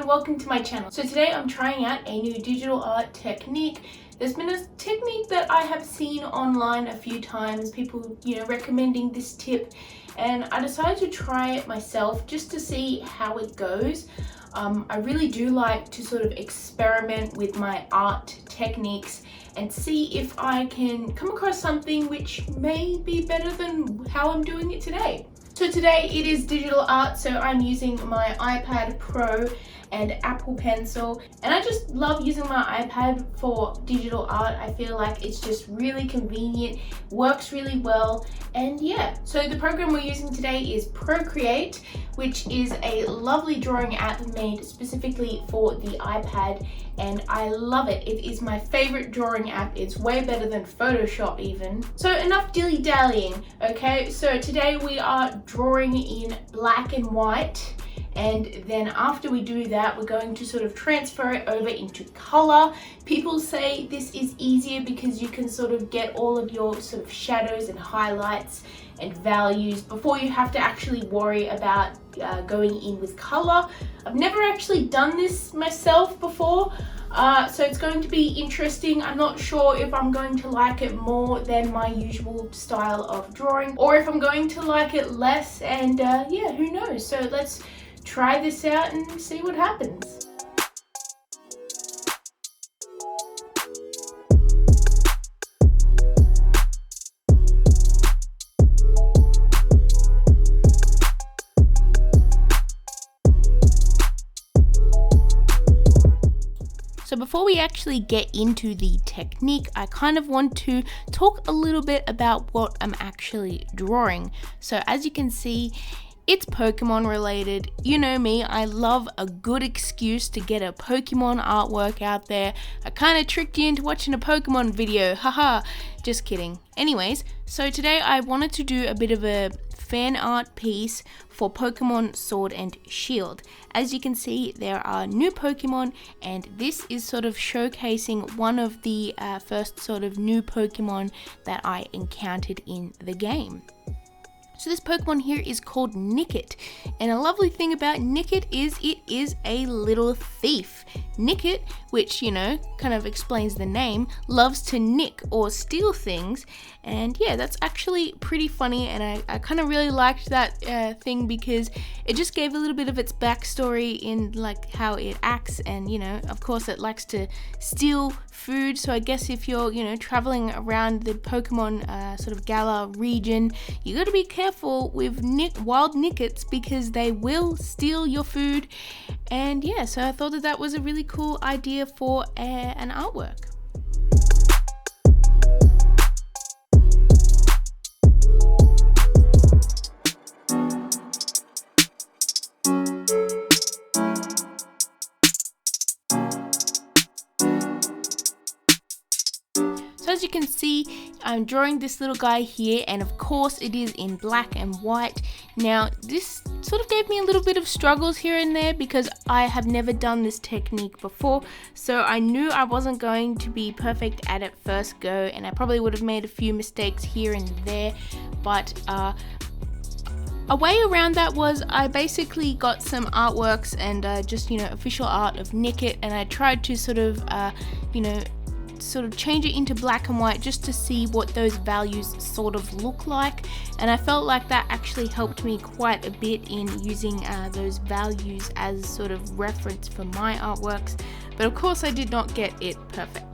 welcome to my channel. So today I'm trying out a new digital art technique. There's been a technique that I have seen online a few times, people recommending this tip, and I decided to try it myself just to see how it goes. I really do like to sort of experiment with my art techniques and see if I can come across something which may be better than how I'm doing it today. So today it is digital art, so I'm using my iPad Pro and Apple Pencil, and I just love using my iPad for digital art. I feel like it's just really convenient, works really well, and yeah. So the program we're using today is Procreate, which is a lovely drawing app made specifically for the iPad, and I love it. It is my favorite drawing app. It's way better than Photoshop even. So enough dilly-dallying, okay? So today we are drawing in black and white, and then after we do that, we're going to sort of transfer it over into color. People say this is easier because you can sort of get all of your sort of shadows and highlights and values before you have to actually worry about going in with color. I've never actually done this myself before, so it's going to be interesting. I'm not sure if I'm going to like it more than my usual style of drawing, or if I'm going to like it less, and yeah, who knows. So let's try this out and see what happens. So before we actually get into the technique, I kind of want to talk a little bit about what I'm actually drawing. So as you can see, it's Pokemon related. You know me, I love a good excuse to get a Pokemon artwork out there. I kind of tricked you into watching a Pokemon video, haha, just kidding. Anyways, so today I wanted to do a bit of a fan art piece for Pokemon Sword and Shield. As you can see, there are new Pokemon, and this is sort of showcasing one of the first sort of new Pokemon that I encountered in the game. So this Pokemon here is called Nicket, and a lovely thing about Nicket is it is a little thief. Nicket, which kind of explains the name, loves to nick or steal things, and yeah, that's actually pretty funny, and I kind of really liked that thing because it just gave a little bit of its backstory in like how it acts, and of course it likes to steal food. So I guess if you're traveling around the Pokemon sort of Galar region, you got to be careful with wild Nickets because they will steal your food. And yeah, so I thought that was a really cool idea for an artwork. So as you can see, I'm drawing this little guy here, and of course it is in black and white. Now this sort of gave me a little bit of struggles here and there because I have never done this technique before, so I knew I wasn't going to be perfect at it first go, and I probably would have made a few mistakes here and there, but a way around that was I basically got some artworks and just official art of Nicket, and I tried to sort of change it into black and white just to see what those values sort of look like, and I felt like that actually helped me quite a bit in using those values as sort of reference for my artworks, but of course I did not get it perfect.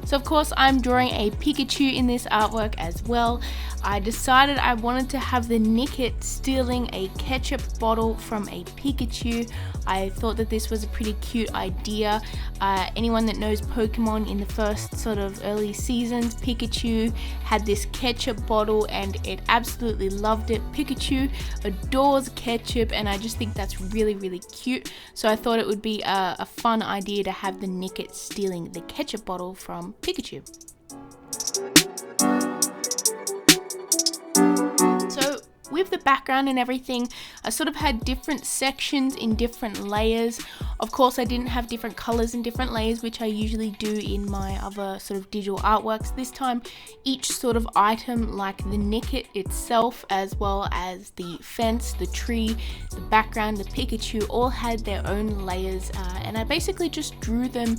So of course I'm drawing a Pikachu in this artwork as well. I decided I wanted to have the Nicket stealing a ketchup bottle from a Pikachu. I thought that this was a pretty cute idea. Anyone that knows Pokemon in the first sort of early seasons, Pikachu had this ketchup bottle and it absolutely loved it. Pikachu adores ketchup, and I just think that's really, really cute. So I thought it would be a fun idea to have the Nicket stealing the ketchup bottle from Pikachu. with the background and everything, I sort of had different sections in different layers. Of course, I didn't have different colors in different layers, which I usually do in my other sort of digital artworks. This time, each sort of item, like the Nicket itself, as well as the fence, the tree, the background, the Pikachu, all had their own layers, and I basically just drew them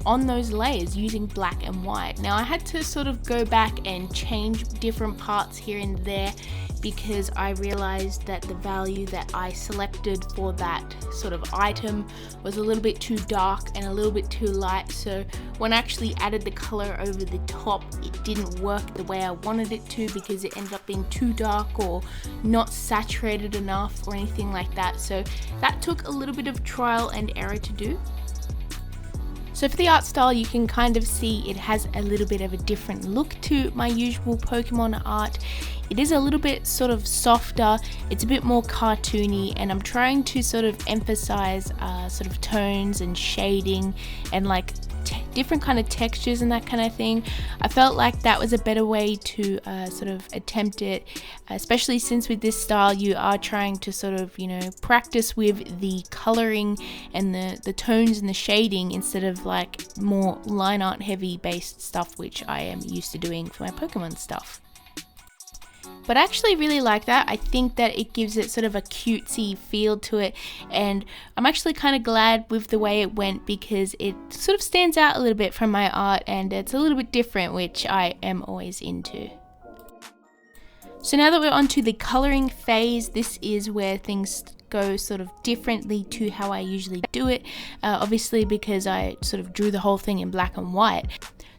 on those layers using black and white. Now I had to sort of go back and change different parts here and there because I realized that the value that I selected for that sort of item was a little bit too dark and a little bit too light, so when I actually added the color over the top, it didn't work the way I wanted it to because it ended up being too dark or not saturated enough or anything like that. So that took a little bit of trial and error to do. So for the art style, you can kind of see it has a little bit of a different look to my usual Pokemon art. It is a little bit sort of softer, it's a bit more cartoony, and I'm trying to sort of emphasize sort of tones and shading and like different kind of textures and that kind of thing. I felt like that was a better way to sort of attempt it, especially since with this style you are trying to sort of, you know, practice with the coloring and the tones and the shading instead of like more line art heavy based stuff, which I am used to doing for my Pokemon stuff. But I actually really like that. I think that it gives it sort of a cutesy feel to it, and I'm actually kind of glad with the way it went because it sort of stands out a little bit from my art and it's a little bit different, which I am always into. So now that we're on to the coloring phase, this is where things go sort of differently to how I usually do it, obviously because I sort of drew the whole thing in black and white.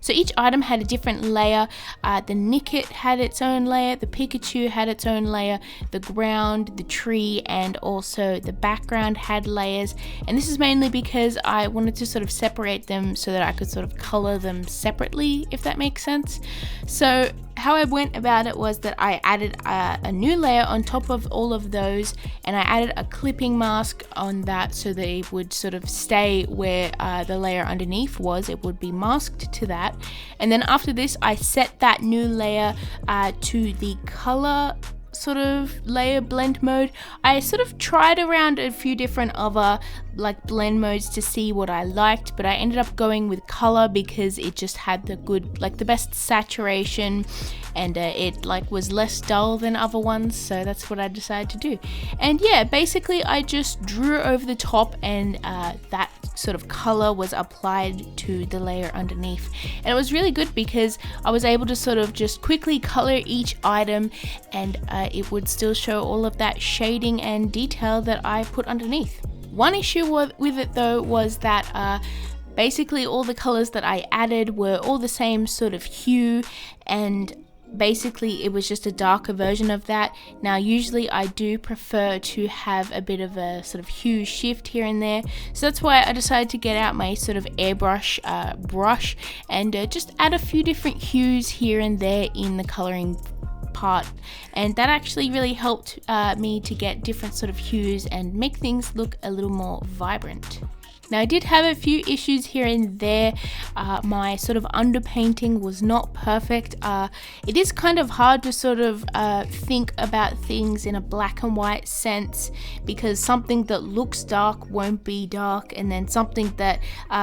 So each item had a different layer. The Nicket had its own layer, the Pikachu had its own layer, the ground, the tree, and also the background had layers. And this is mainly because I wanted to sort of separate them so that I could sort of color them separately, if that makes sense. So how I went about it was that I added a new layer on top of all of those, and I added a clipping mask on that so that it would sort of stay where the layer underneath was. It would be masked to that. And then after this, I set that new layer to the color sort of layer blend mode. I sort of tried around a few different other like blend modes to see what I liked, but I ended up going with color because it just had the good, like the best saturation, and it like was less dull than other ones, so that's what I decided to do. And yeah, basically I just drew over the top, and that sort of color was applied to the layer underneath, and it was really good because I was able to sort of just quickly color each item, and it would still show all of that shading and detail that I put underneath. One issue with it though was that basically all the colors that I added were all the same sort of hue, and basically it was just a darker version of that. Now usually I do prefer to have a bit of a sort of hue shift here and there, so that's why I decided to get out my sort of airbrush brush and just add a few different hues here and there in the coloring part, and that actually really helped me to get different sort of hues and make things look a little more vibrant. Now I did have a few issues here and there. My sort of underpainting was not perfect. It is kind of hard to sort of think about things in a black and white sense, because something that looks dark won't be dark, and then something that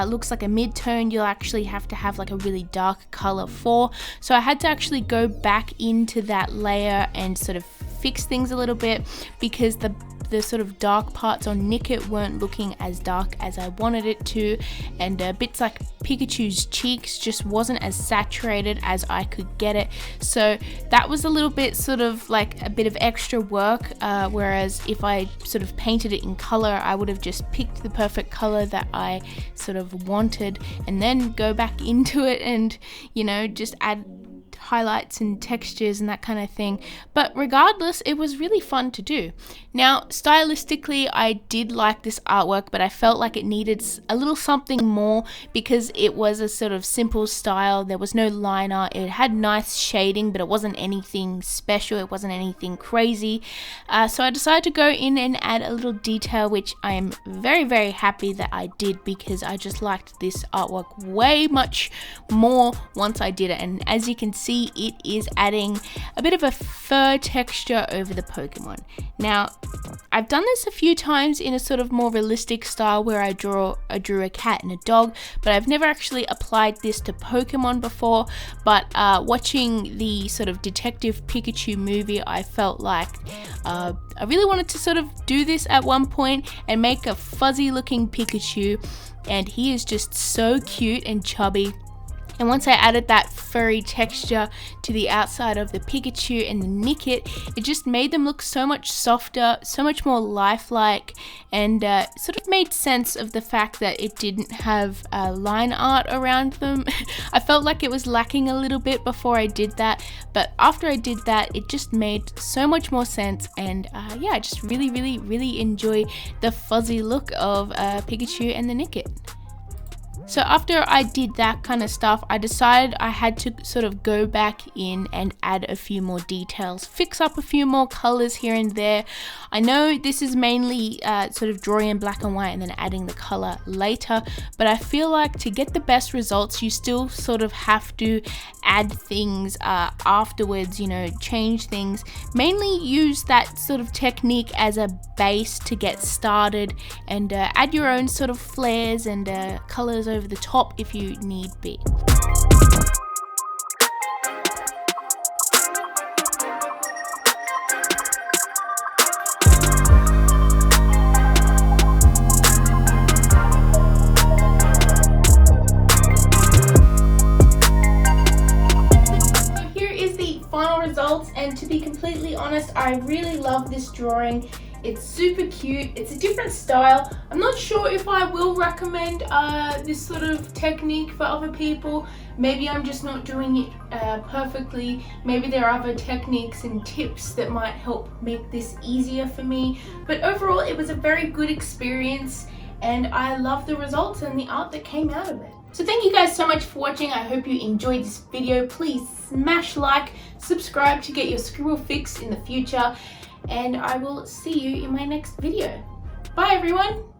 looks like a mid-tone you'll actually have to have like a really dark color for. So I had to actually go back into that layer and sort of fix things a little bit, because the sort of dark parts on Nicket weren't looking as dark as I wanted it to, and bits like Pikachu's cheeks just wasn't as saturated as I could get it. So that was a little bit sort of like a bit of extra work, whereas if I sort of painted it in color, I would have just picked the perfect color that I sort of wanted and then go back into it and, you know, just add highlights and textures and that kind of thing. But regardless, it was really fun to do. Now, stylistically, I did like this artwork, but I felt like it needed a little something more because it was a sort of simple style. There was no line art. It had nice shading, but it wasn't anything special. It wasn't anything crazy. So I decided to go in and add a little detail, which I am very, very happy that I did, because I just liked this artwork way much more once I did it. And as you can see see it is adding a bit of a fur texture over the Pokemon. Now, I've done this a few times in a sort of more realistic style where I drew a cat and a dog, but I've never actually applied this to Pokemon before. But watching the sort of Detective Pikachu movie, I felt like I really wanted to sort of do this at one point and make a fuzzy looking Pikachu, and he is just so cute and chubby. And once I added that furry texture to the outside of the Pikachu and the Nicket, it just made them look so much softer, so much more lifelike, and sort of made sense of the fact that it didn't have line art around them. I felt like it was lacking a little bit before I did that, but after I did that, it just made so much more sense, and yeah, I just really enjoy the fuzzy look of Pikachu and the Nicket. So after I did that kind of stuff, I decided I had to sort of go back in and add a few more details, fix up a few more colors here and there. I know this is mainly sort of drawing in black and white and then adding the color later, but I feel like to get the best results, you still sort of have to add things afterwards, you know, change things. Mainly use that sort of technique as a base to get started, and add your own sort of flares and colors over the top if you need be. Here is the final results, and to be completely honest, I really love this drawing. It's super cute. It's a different style. I'm not sure if I will recommend this sort of technique for other people. Maybe I'm just not doing it perfectly. Maybe there are other techniques and tips that might help make this easier for me. But overall, it was a very good experience, and I love the results and the art that came out of it. So thank you guys so much for watching. I hope you enjoyed this video. Please smash like, subscribe to get your scribble fix in the future, and I will see you in my next video. Bye everyone!